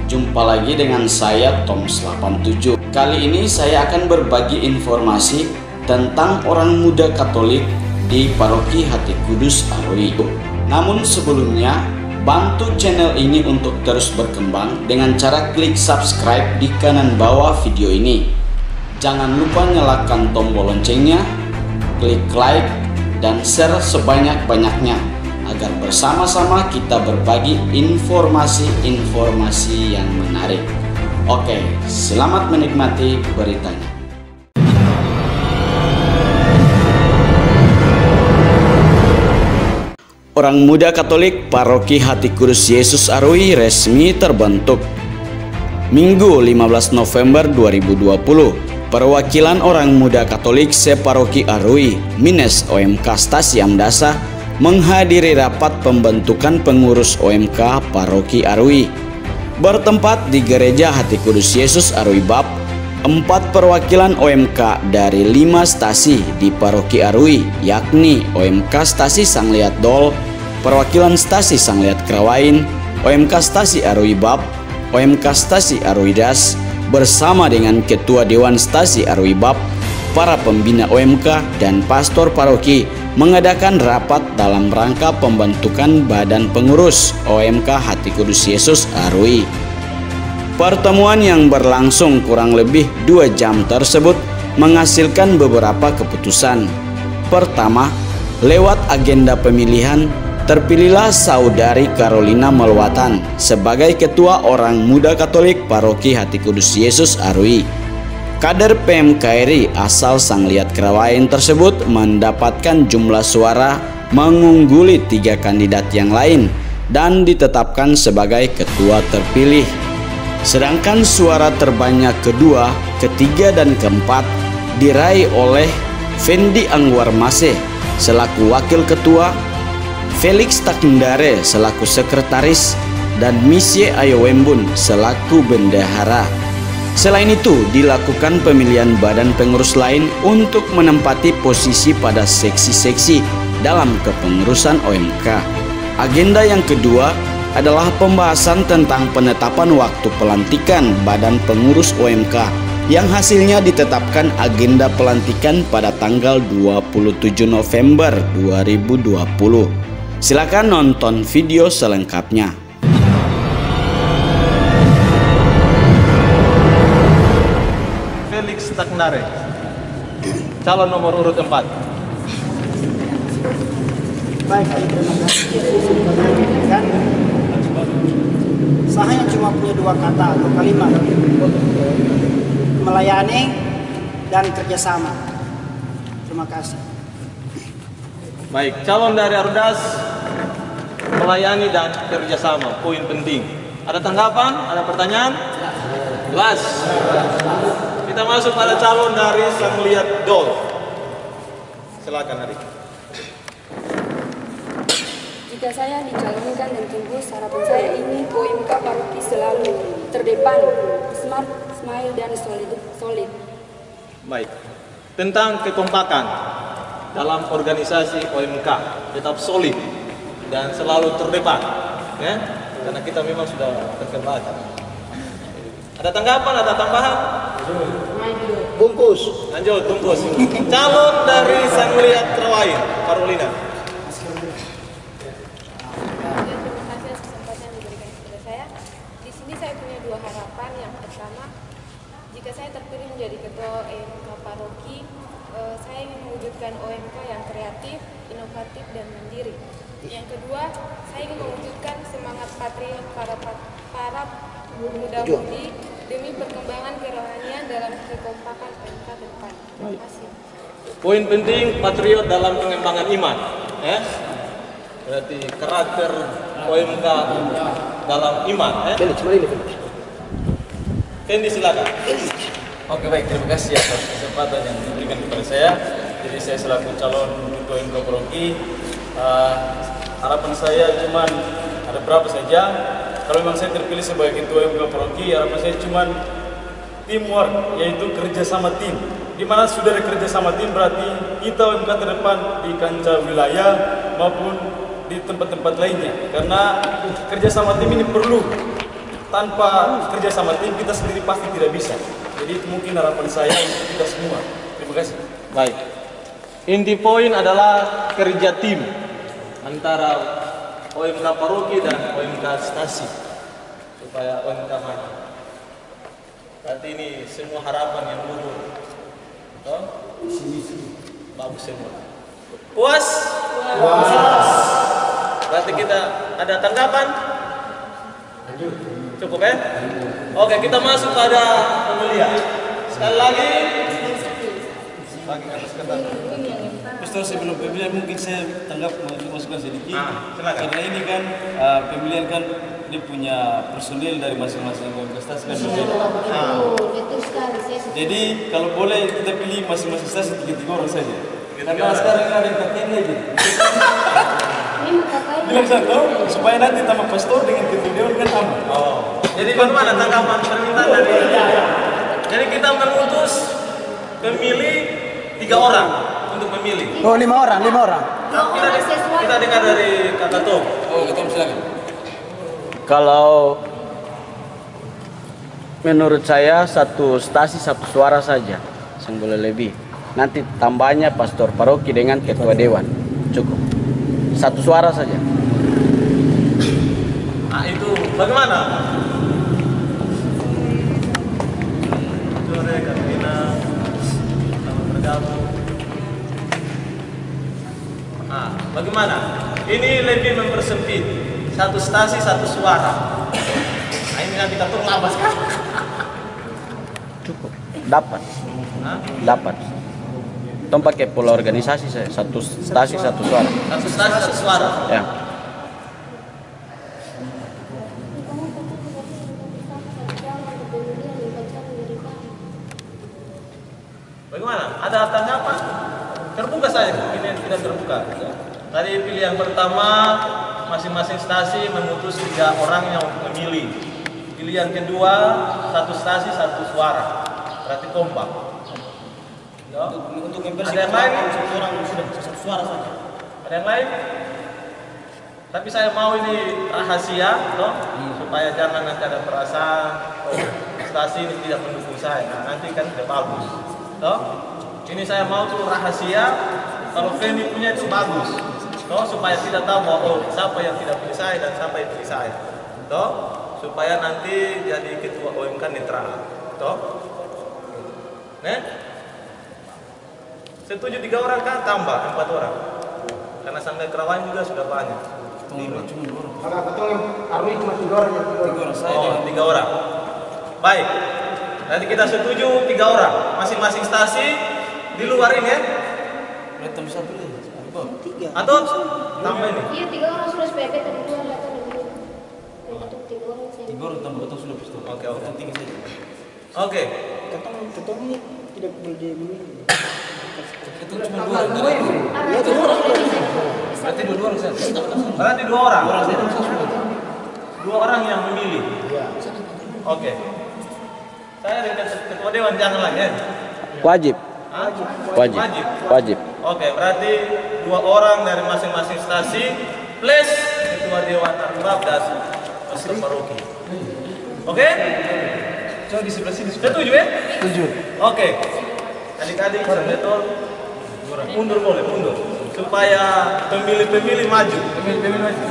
Jumpa lagi dengan saya Toms87. Kali ini saya akan berbagi informasi tentang orang muda Katolik di Paroki Hati Kudus Aroi. Namun sebelumnya, bantu channel ini untuk terus berkembang dengan cara klik subscribe di kanan bawah video ini. Jangan lupa nyalakan tombol loncengnya, klik like dan share sebanyak-banyaknya agar bersama-sama kita berbagi informasi-informasi yang menarik. Oke, selamat menikmati beritanya. Orang muda Katolik Paroki Hati Kudus Yesus Aroi resmi terbentuk. Minggu 15 November 2020, perwakilan orang muda Katolik separoki Aroi Minus OMK Stasi Amdasa menghadiri rapat pembentukan pengurus OMK Paroki Aroi. Bertempat di Gereja Hati Kudus Yesus Aroi Bab, 4 perwakilan OMK dari 5 stasi di Paroki Aroi, yakni OMK Stasi Sangliat Dol, perwakilan stasi Sangliat Krawain, OMK Stasi Aroi Bab, OMK Stasi Aroi Das, bersama dengan Ketua Dewan Stasi Aroi Bab, para pembina OMK dan pastor paroki mengadakan rapat dalam rangka pembentukan badan pengurus OMK Hati Kudus Yesus Aroi. Pertemuan yang berlangsung kurang lebih 2 jam tersebut menghasilkan beberapa keputusan. Pertama, lewat agenda pemilihan, terpilihlah Saudari Carolina Melwatan sebagai Ketua Orang Muda Katolik Paroki Hati Kudus Yesus Aroi. Kader PMKRI asal Sangliat Krawain tersebut mendapatkan jumlah suara mengungguli 3 kandidat yang lain dan ditetapkan sebagai ketua terpilih. Sedangkan suara terbanyak kedua, ketiga, dan keempat diraih oleh Fendi Angwar Maseh selaku wakil ketua, Felix Takndare selaku sekretaris, dan Misye Ayowembun selaku bendahara. Selain itu, dilakukan pemilihan badan pengurus lain untuk menempati posisi pada seksi-seksi dalam kepengurusan OMK. Agenda yang kedua adalah pembahasan tentang penetapan waktu pelantikan badan pengurus OMK yang hasilnya ditetapkan agenda pelantikan pada tanggal 27 November 2020. Silakan nonton video selengkapnya. Felix Takndare, calon nomor urut 4. Baik, terima kasih. Saya cuma punya 2 kata atau kalimat: melayani dan kerjasama. Terima kasih. Baik, calon dari Ardas, melayani dan kerjasama, poin penting. Ada tanggapan? Ada pertanyaan? Jelas. Kita masuk pada calon dari Sangliat Dol. Silakan, Adik. Jika saya dicalonkan dan tembus, harapan saya ini OMK Paroki selalu terdepan, smart, smile, dan solid. Baik. Tentang kekompakan dalam organisasi OMK, tetap solid dan selalu terdepan, ya? Karena kita memang sudah terkembang. Ada tanggapan? Ada tambahan? Bungkus. Lanjut, bungkus. Calon dari Sangliat Krawain, Carolina. Terima kasih atas kesempatan yang diberikan kepada saya. Di sini saya punya 2 harapan. Yang pertama, jika saya terpilih menjadi ketua OMK Paroki, saya ingin mewujudkan OMK yang kreatif, inovatif, dan mandiri. Yang kedua, saya ingin mewujudkan semangat patriot para muda-mudi demi perkembangan kerohanian dalam kekompakan OMK ke depan. Terima kasih. Poin penting, patriot dalam pengembangan iman, ya? Berarti karakter OMK dalam iman, ya? Fendi, silakan. Oke, baik, terima kasih atas kesempatan yang diberikan kepada saya. Jadi saya selaku calon ketua OMK Paroki, harapan saya cuman ada berapa saja. Kalau memang saya terpilih sebagai ketua OMK Paroki, harapan saya cuman teamwork, yaitu kerjasama tim. Di mana sudah ada kerjasama tim, berarti kita OMK terdepan di kancah wilayah maupun di tempat-tempat lainnya. Karena kerjasama tim ini perlu tanpa kerja sama tim kita sendiri pasti tidak bisa. Jadi itu mungkin harapan saya untuk kita semua. Terima kasih. Baik. Inti poin adalah kerja tim antara OMK Paroki dan OMK Stasi supaya OMK maju. Berarti ini semua harapan yang luhur. Oh? Bagus semua. Puas? Puas. Berarti kita ada tanggapan? Cukup ya? Oke, kita masuk pada pemilihan. Sekali lagi. Bagi atas kata. Pastor, sebelum pemilihan mungkin saya tanggap masukan sedikit. Silakan. Karena ini kan pemilihan kan dia punya personil dari masing-masing stasi kan berbeda. Betul sekali, saya setuju. Jadi kalau boleh kita pilih masing-masing stasi 3 orang saja. Karena sekarang ada yang kapten lagi. Memang kakaknya. Bilang satu supaya nanti tambah pastor dengan ketua dewan kan aman. Oh. Jadi bagaimana tanggapan permintaan dari? Jadi kita memutus pemilih 3 orang untuk memilih. Oh, 5 orang. Kita dengar dari Kak Tom. Oh, Tom silakan. Kalau menurut saya satu stasi satu suara saja, yang boleh lebih. Nanti tambahnya pastor paroki dengan ketua dewan, cukup. Satu suara saja. Nah itu bagaimana? Sore Katrina, selamat bergabung. Nah, bagaimana? Ini lebih mempersempit. Satu stasi satu suara. Nah ini nanti kita labas kan? Cukup. Dapat. Hah? Dapat. Tom pakai pola organisasi saya, satu stasi satu suara. Satu stasi satu suara. Ya. Bagaimana? Ada tanggapan? Terbuka saya, ini tidak terbuka. Tadi pilihan pertama masing-masing stasi memutus 3 orang yang memilih. Pilihan kedua satu stasi satu suara. Berarti kompak. Ya. Untuk Ada yang lain? satu orang sudah satu suara saja. Ada yang lain? Tapi saya mau ini rahasia, toh, supaya jangan nanti ada perasaan stasi ini tidak mendukung saya. Nah, nanti kan tidak bagus, toh. Ini saya mau tuh rahasia. Kalau Fendi punya itu bagus, toh, supaya tidak tahu bahwa oh, siapa yang tidak pilih saya dan siapa yang pilih saya, toh, supaya nanti jadi ketua OMK netral, toh. Setuju 3 orang kan tambah 4 orang. Karena sampai Kerawan juga sudah banyak. 5. Kalau betul Arwi cuma 3 orang ya. 3 orang saya Oh, 3 orang. Baik. Nanti kita setuju 3 orang. Masing-masing stasi di luar ini ya. Letom satu lagi. Atau tambah ini. Iya, 3 orang sudah supaya beta di luar atau di luar. Betul 3 orang saya. 3 orang tambah betul sudah pastor. Oke. Tinggi saja. Oke. Ketua ini tidak boleh dimilih. Itu cuma 2 orang. Ya, 2 orang. Berarti 2 orang saja. Berarti 2 orang. 2 orang yang memilih. Oke. Saya dengan ketua dewan jangan lagi ya. Wajib. Hah? Wajib. Wajib. Oke, berarti 2 orang dari masing-masing stasi plus ketua dewan arbab dan pastor paroki. Oke? Coba di sebelah sini. Setuju ya? Setuju. Oke. Adik-adik betul. Mundur boleh, mundur. Supaya pemilih-pemilih maju. Pemilih-pemilih maju.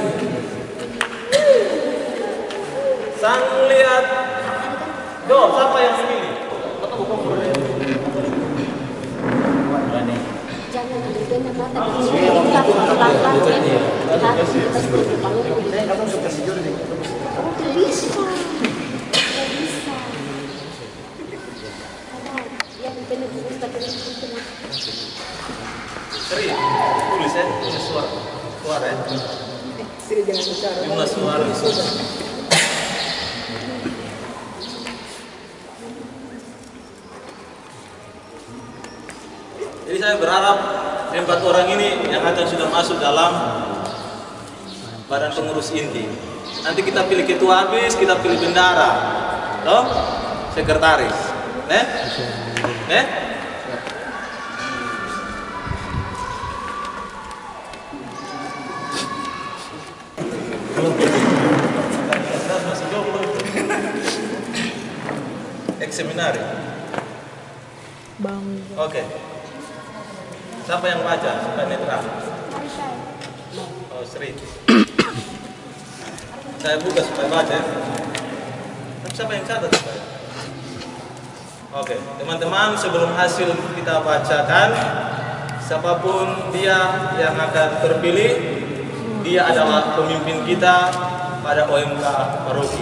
Sang lihat. Do, siapa yang memilih? Jangan duduknya mata di sini. Pelan-pelan ya. Kita seperti bangun. Oh, bisa. Bisa. Ya, benar kita terus. Seri, tulis ya, tulis suara. Suara ya. Sini jangan bicara. Jumlah suara. Jadi saya berharap 4 orang ini yang akan sudah masuk dalam badan pengurus inti. Nanti kita pilih ketua habis, kita pilih bendara, toh, sekretaris, masih jomblo. seminari. Oke. Siapa yang baca? Supaya netral. Oh, Sri. Saya buka supaya baca. Tapi siapa yang catat supaya? Oke, teman-teman, sebelum hasil kita bacakan, siapapun dia yang akan terpilih, dia adalah pemimpin kita pada OMK Paroki.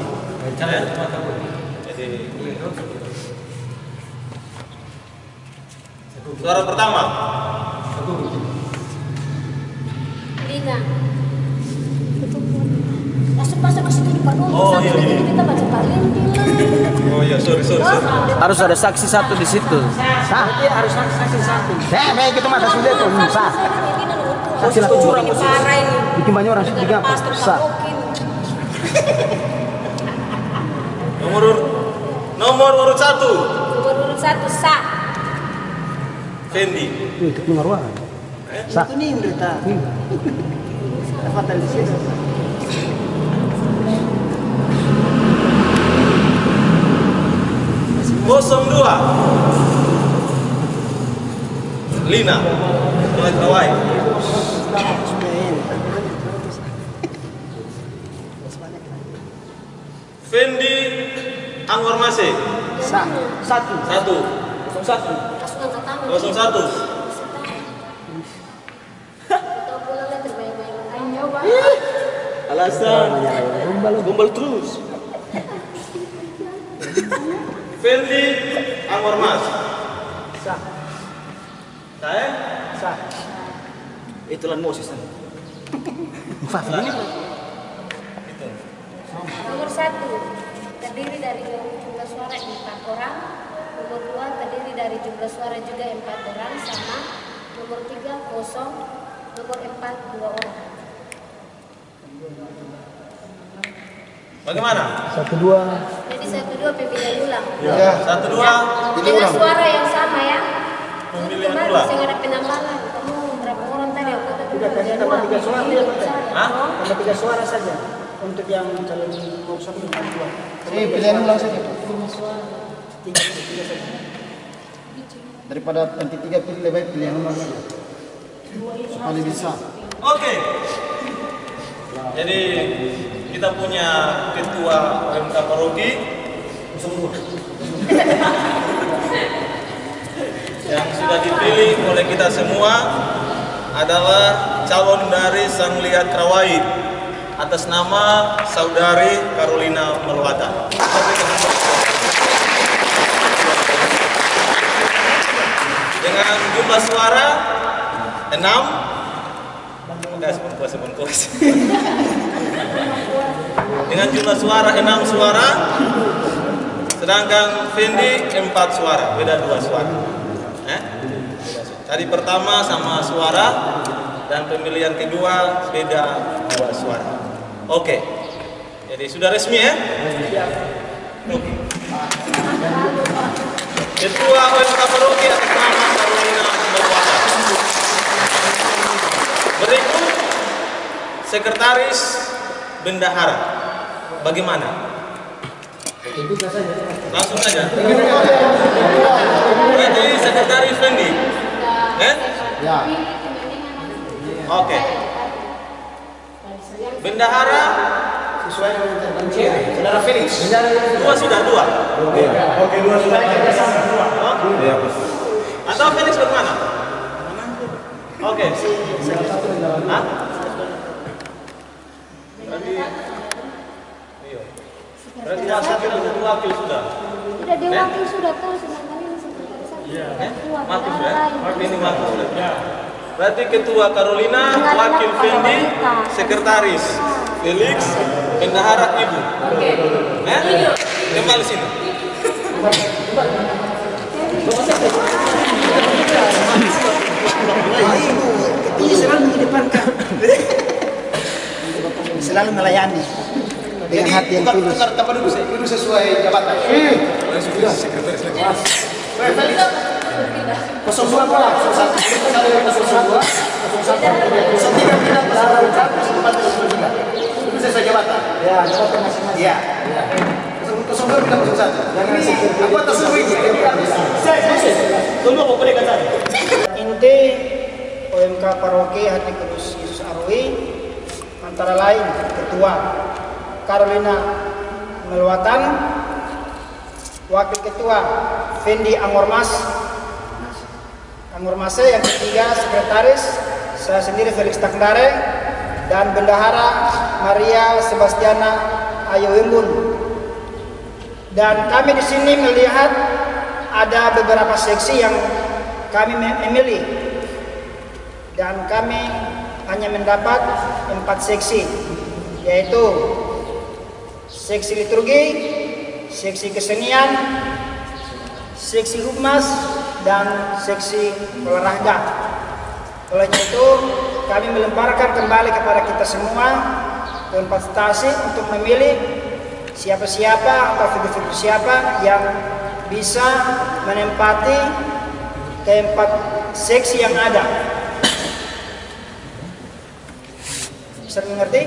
Jadi, suara pertama. Lina. Masuk ke situ Pak. Oh, iya. Kita baca Valentin lah. Oh iya, sorry. Harus ada saksi satu di situ. Iya harus saksi satu. Baik kita mata sudah tuh sah. Saksi lah curang Parah ini. bikin banyak orang juga sah. Nomor urut 1. Nomor urut 1 sah. Fendi. Itu nomor ruangan. Sah. Itu nih berita. Fatal di sini. Kosong 2. Lina. Mulai kawai. Fendi Anwar Masih. Sah. Satu. 1. 01. Langsung ke tamu. 01. Atau pulang lihat bermain-main. Nyoba. Alasan gombal terus. Fendi Anwar Mas. Sah. Saya Sah. itulah Moses. Fahmi ini. Nomor 1 terdiri dari jumlah suara 4 orang. Nomor 2 terdiri dari jumlah suara juga 4 orang sama. Nomor 3 kosong. Nomor 4 2 orang. Bagaimana? 1-2. Jadi 1-2 pemilihan ulang. Ya. 1-2. Dengan suara yang sama ya. Pemilihan Kemarin ulang. saya nggak ada penambahan. Kamu berapa orang tadi? Aku tadi Udah kasih pemilihan tambah ulang. 3 suara ya Pak. Hah? Tambah 3 suara saja untuk yang calon nomor 1 dan 2. Pilihan ulang saja. 3 saja. Daripada nanti 3 pilih lebih baik pilihan ulang saja. Supaya bisa. Oke. Jadi kita punya ketua OMK Paroki yang sudah dipilih oleh kita semua adalah calon dari Sang Liat Krawait atas nama Saudari Carolina Melwata. Dengan jumlah suara 6. Dengan jumlah suara 6 suara, sedangkan Fendi 4 suara, beda 2 suara. Tadi pertama sama suara, dan pemilihan kedua beda 2 suara. Oke, jadi sudah resmi ya? Oke. Ketua OMK Paroki atas nama Carolina Melwata. Berikut Sekretaris Bendahara. Bagaimana? Langsung saja. Berarti Sekretaris Fendi. Ya. Oke. Bendahara Sesuai dengan intervensi. Saudara Felix. 2 sudah 2. Oke, 2 sudah. Atau Felix bagaimana? Oke. Hah? Berarti yang satu dan wakil sudah. Udah dia wakil sudah tahu sedangkan ini sekretaris satu. Wakil sudah. Ini wakil sudah. Berarti ketua Carolina, wakil Fendi, sekretaris Felix, bendahara ibu. Kembali sini. Ini selalu mengedepankan. Selalu melayani dengan hati yang tulus. Tukar dulu sesuai jabatan. Sekretaris lagi. 02 bola, 01 itu sesuai jabatan. Ya, jabatan masing-masing. Iya. 01 Saudara bilang saja. Aku atas semua ini. Inti OMK Paroki Hati Kudus Yesus Arui antara lain Ketua Carolina Melwatan, Wakil Ketua Fendi Angormase, yang ketiga Sekretaris saya sendiri Felix Takndare, dan Bendahara Maria Sebastiana Ayowimbun. Dan kami di sini melihat ada beberapa seksi yang kami memilih, dan kami hanya mendapat 4 seksi, yaitu seksi liturgi, seksi kesenian, seksi humas, dan seksi olahraga. Oleh itu kami melemparkan kembali kepada kita semua konsultasi untuk memilih siapa-siapa atau figur-figur siapa yang bisa menempati keempat seksi yang ada. Bisa mengerti?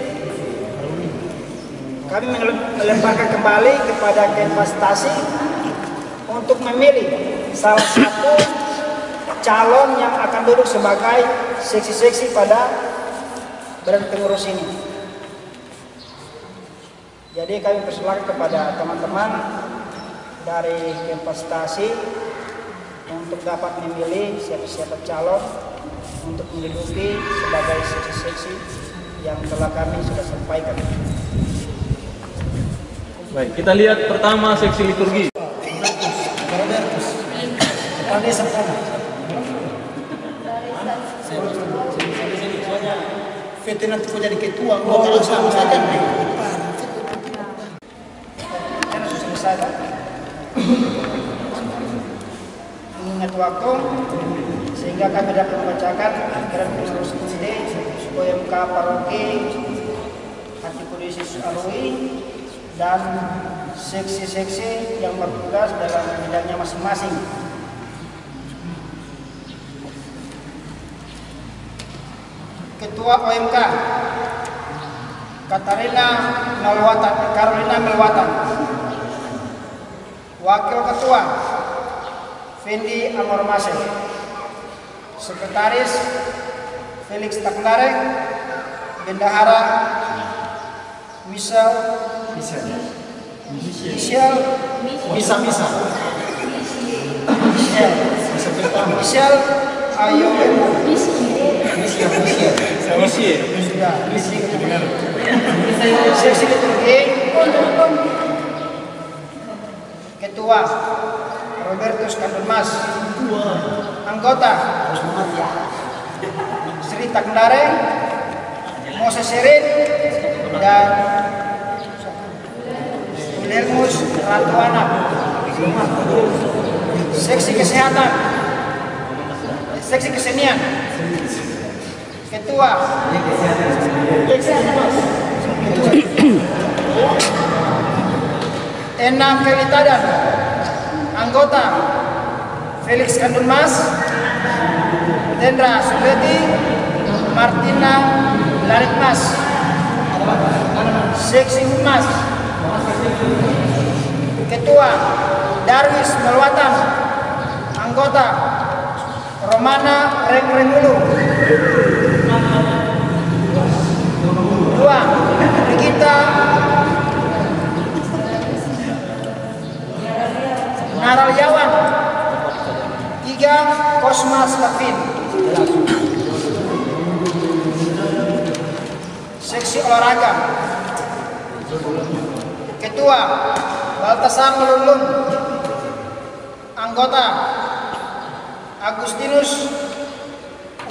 Kami melemparkan kembali kepada konsultasi untuk memilih salah satu calon yang akan duduk sebagai seksi-seksi pada badan pengurus ini. Jadi kami persilakan kepada teman-teman dari konsultasi untuk dapat memilih siapa-siapa calon untuk menduduki sebagai seksi-seksi yang telah kami sudah sampaikan. Baik, kita lihat pertama seksi liturgi. VT nanti kau jadi ketua, kau kalau sama saja. Mengingat waktu sehingga kami dapat membacakan ajaran pengurus ini OMK Paroki Hati Kudus Yesus Arui dan seksi-seksi yang bertugas dalam bidangnya masing-masing. Ketua OMK Carolina Melwatan. Wakil Ketua Fendi Angormase. Sekretaris Felix Takndare. Bendahara Michel Ayo seksi liturgi Ketua Robertus Kandunmas. Anggota Sri Takndare, Moses Serin, dan Wilhelmus Ratu Anak. Seksi kesehatan, seksi kesenian, Ketua Ena Felitadan, anggota Felix Kandunmas, Tendra Suleti, Martina Larikmas. Seksi Humas, Ketua Darwis Melwatan, anggota Romana Renggulu. 2. Brigita Naralyawan. 3. Kosmas Levin. Seksi olahraga, Ketua Baltasar Melulun, anggota Agustinus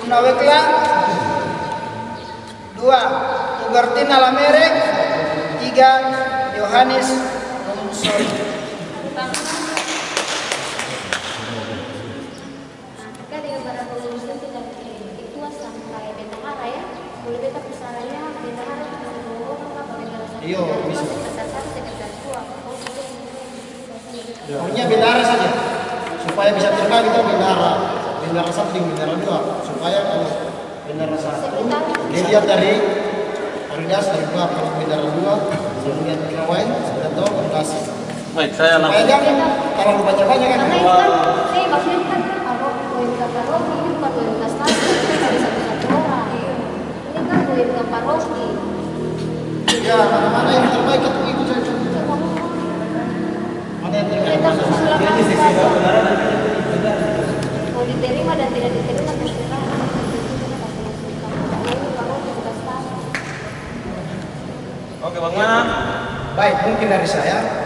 Unawekla. 2. Ubertina Lamerek. 3. Yohanes Romusori. Iya, bisa. Pokoknya bendara saja, supaya bisa terbang kita bendara 1, bendara 2, supaya kalau bendara 1 dilihat dari Aridas dari 2, kalau bendara 2 lihat Kirawain sudah tahu lokasi. Baik, saya Supaya langsung. jangan terlalu banyak-banyak kan. Karena ini kan, saya maksudnya kan OMK paroki ini bukan OMK stasi, itu dari satu-satu orang. Ini kan OMK paroki. Ya, mana-mana yang terbaik itu ikut saja. Mana yang terbaik? Kita silakan mau diterima dan tidak diterima terserah. Ini paroki bukan stasi. Oke, bagaimana? Baik, mungkin dari saya,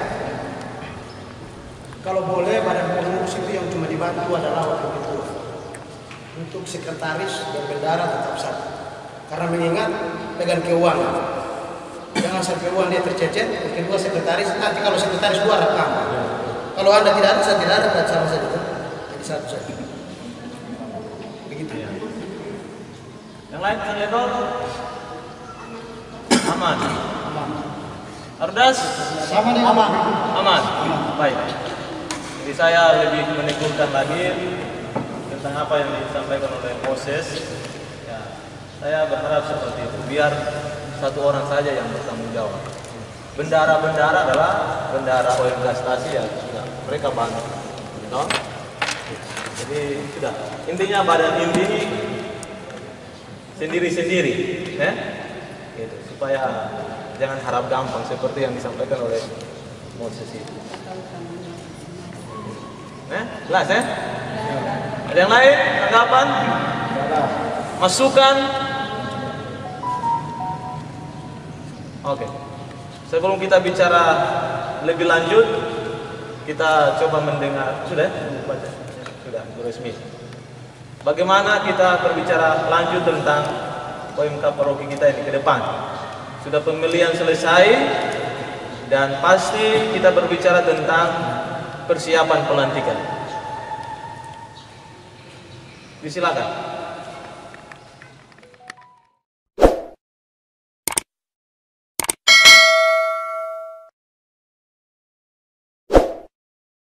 kalau boleh badan pengurus itu yang cuma dibantu adalah wakil ketua. Untuk sekretaris dan bendara tetap satu. Karena mengingat pegang keuangan. Jangan sampai uang dia tercecer. Yang kedua sekretaris, nanti kalau sekretaris dua rekam. Kalau Anda tidak ada, saya tidak ada, dan sama saja. Jadi satu saja. Begitu ya. Yang lain, Kang Ledol? Aman. Ardas? Sama dengan Aman. Baik. Jadi saya lebih meneguhkan lagi tentang apa yang disampaikan oleh Moses. Ya, saya berharap seperti itu. Biar satu orang saja yang bertanggung jawab. Bendara-bendara adalah bendara OMK stasi ya sudah mereka bantu. No? Jadi sudah. Intinya badan inti sendiri-sendiri, ya. Gitu, supaya jangan harap gampang seperti yang disampaikan oleh Moses itu. Jelas ya? Ada yang lain? Tanggapan? Masukan? Oke. Sebelum kita bicara lebih lanjut, kita coba mendengar. Sudah? Baca. Sudah, Bu Resmi. Bagaimana kita berbicara lanjut tentang OMK paroki kita ini ke depan? Sudah pemilihan selesai dan pasti kita berbicara tentang persiapan pelantikan. Disilakan.